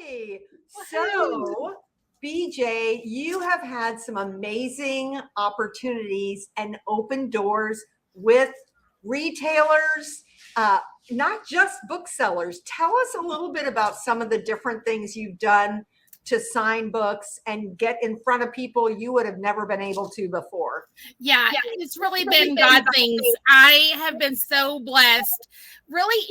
Yay. Woohoo. So, BJ, you have had some amazing opportunities and open doors with retailers, not just booksellers. Tell us a little bit about some of the different things you've done to sign books and get in front of people you would have never been able to before. Yeah, it's really been God things. I have been so blessed. Really,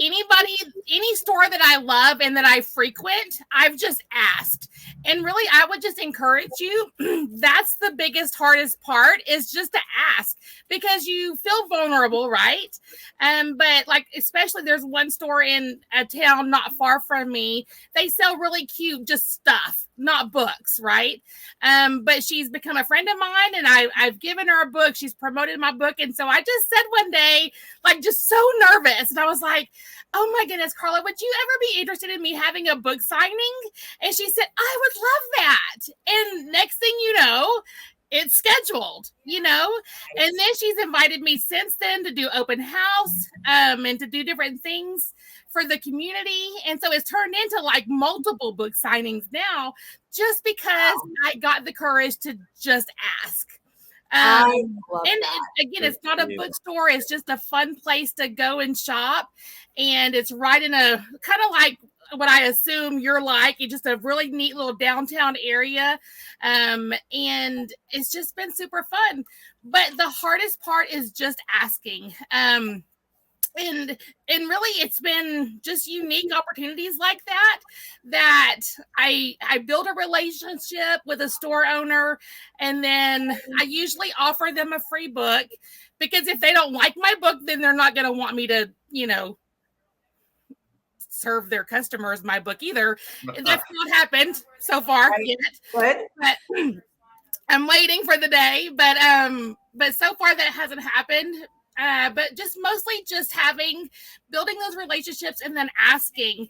any store that I love and that I frequent, I've just asked. And really, I would just encourage you. That's the biggest, hardest part is just to ask because you feel vulnerable, right? But like, especially there's one store in a town not far from me. They sell really cute, just stuff, not books, right? But she's become a friend of mine and I've given her a book. She's promoted my book. And so I just said one day, like just so nervous. And I was like, oh my goodness, Carla, would you ever be interested in me having a book signing? And she said, I would love that. And next thing you know, it's scheduled, and then she's invited me since then to do open house and to do different things for the community. And so it's turned into like multiple book signings now just because I got the courage to just ask. And again, it's not a bookstore. It's just a fun place to go and shop. And it's right in a kind of like what I assume you're like. It's just a really neat little downtown area. And it's just been super fun. But the hardest part is just asking. And really it's been just unique opportunities like that I build a relationship with a store owner, and then I usually offer them a free book because if they don't like my book, then they're not going to want me to, serve their customers my book either. That's not happened so far yet. But I'm waiting for the day, but so far that hasn't happened. But just mostly just building those relationships and then asking.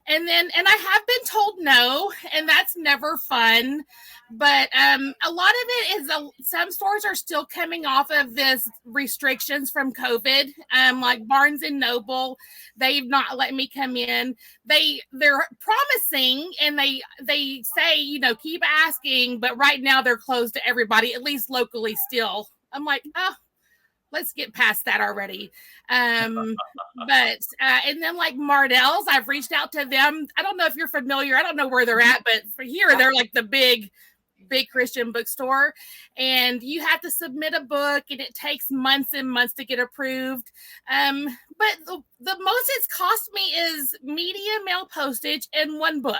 And I have been told no, and that's never fun. But a lot of it is some stores are still coming off of this restrictions from COVID. Like Barnes and Noble, they've not let me come in. They're promising and they say, keep asking, but right now they're closed to everybody, at least locally still. I'm like, let's get past that already. But and then like Mardell's, I've reached out to them. I don't know if you're familiar. I don't know where they're at, but for here, they're like the big Christian bookstore. And you have to submit a book and it takes months and months to get approved. But the most it's cost me is media, mail postage, and one book.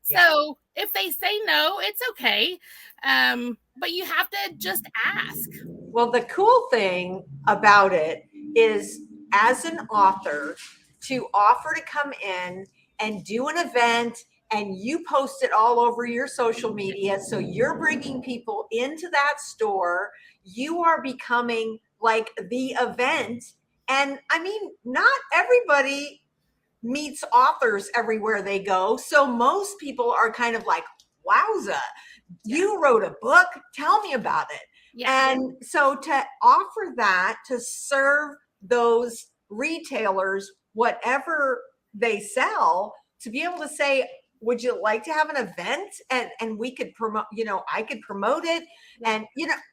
So if they say no, it's okay. But you have to just ask. Well, the cool thing about it is as an author to offer to come in and do an event and you post it all over your social media. So you're bringing people into that store. You are becoming like the event. And I mean, not everybody meets authors everywhere they go. So most people are kind of like, wowza, you wrote a book. Tell me about it. Yeah. And so to offer that, to serve those retailers, whatever they sell, to be able to say, would you like to have an event and we could promote, I could promote it. And,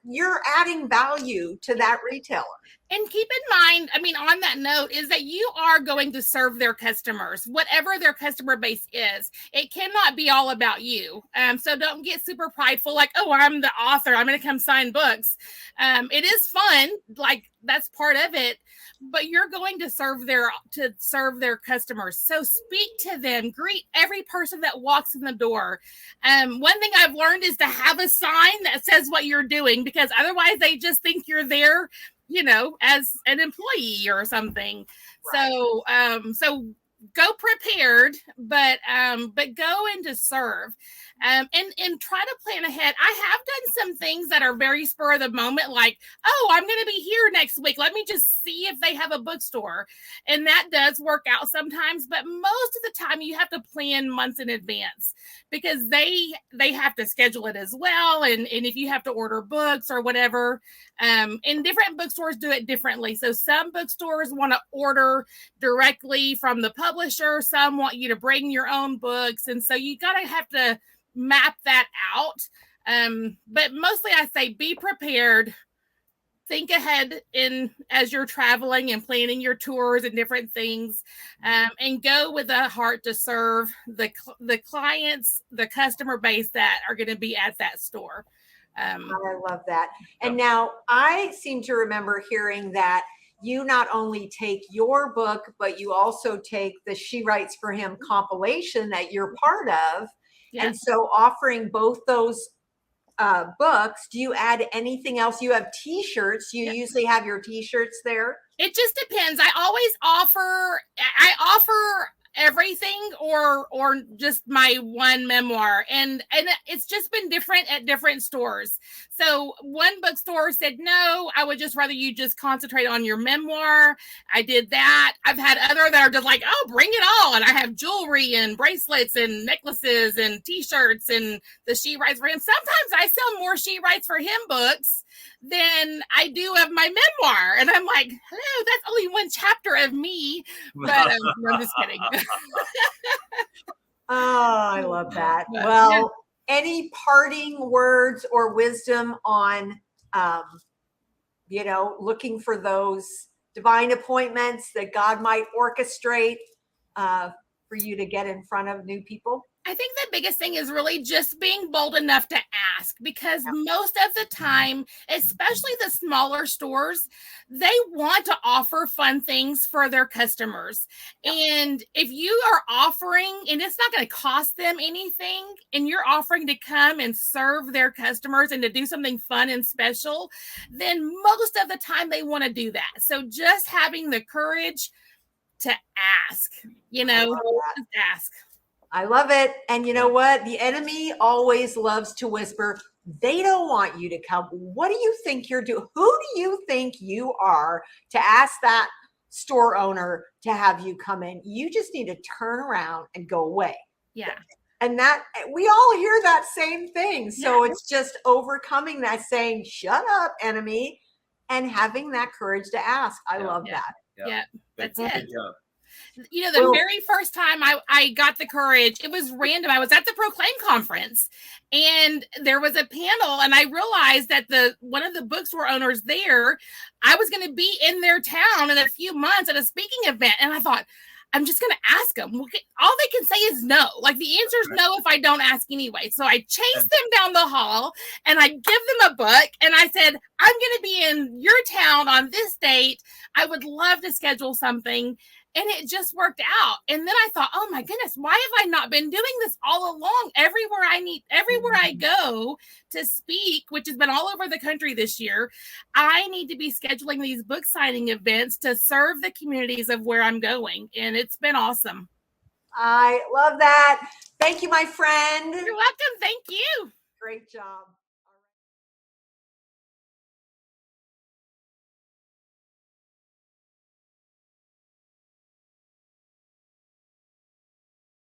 you're adding value to that retailer. And keep in mind, I mean, on that note, is that you are going to serve their customers, whatever their customer base is. It cannot be all about you. So don't get super prideful, like, oh, I'm the author, I'm going to come sign books. It is fun, like that's part of it, but you're going to serve their customers. So speak to them, greet every person that walks in the door. One thing I've learned is to have a sign that says what you're doing, because otherwise they just think you're there, as an employee or something. Right. So go prepared, but go in to serve. And try to plan ahead. I have done some things that are very spur of the moment, like, oh, I'm going to be here next week. Let me just see if they have a bookstore. And that does work out sometimes, but most of the time you have to plan months in advance because they have to schedule it as well. And if you have to order books or whatever, and different bookstores do it differently. So some bookstores want to order directly from the publisher publisher, some want you to bring your own books. And so you have to map that out. But mostly I say be prepared. Think ahead as you're traveling and planning your tours and different things, and go with a heart to serve the clients, the customer base that are going to be at that store. I love that. And now I seem to remember hearing that you not only take your book, but you also take the She Writes for Him compilation that you're part of. Yes. And so offering both those books, do you add anything else? You have t-shirts. You usually have your t-shirts there. It just depends. I offer everything or just my one memoir, and it's just been different at different stores. So one bookstore said no, I would just rather you just concentrate on your memoir. I did that. I've had other that are just like, oh, bring it all, and I have jewelry and bracelets and necklaces and t-shirts and the She Writes for Him. Sometimes I sell more She Writes for Him books than I do of my memoir, and I'm like, hello, that's only one chapter of me. But I'm just kidding. Oh, I love that. Well, any parting words or wisdom on, looking for those divine appointments that God might orchestrate for you to get in front of new people? I think the biggest thing is really just being bold enough to ask, because most of the time, especially the smaller stores, they want to offer fun things for their customers. And if you are offering, and it's not going to cost them anything, and you're offering to come and serve their customers and to do something fun and special, then most of the time they want to do that. So just having the courage to ask, just ask. I love it. And you know what? The enemy always loves to whisper, they don't want you to come. What do you think you're doing? Who do you think you are to ask that store owner to have you come in? You just need to turn around and go away. Yeah. And that we all hear that same thing. So it's just overcoming that, saying, shut up, enemy, and having that courage to ask. I love that. Yeah. That's it. The very first time I got the courage, it was random. I was at the Proclaim conference, and there was a panel, and I realized that one of the bookstore owners there, I was going to be in their town in a few months at a speaking event. And I thought, I'm just going to ask them. All they can say is no. Like, the answer is no if I don't ask anyway. So I chased them down the hall, and I give them a book, and I said, I'm going to be in your town on this date. I would love to schedule something. And it just worked out. And then I thought, oh my goodness, why have I not been doing this all along? Everywhere I go to speak, which has been all over the country this year, I need to be scheduling these book signing events to serve the communities of where I'm going. And it's been awesome. I love that. Thank you, my friend. You're welcome. Thank you. Great job.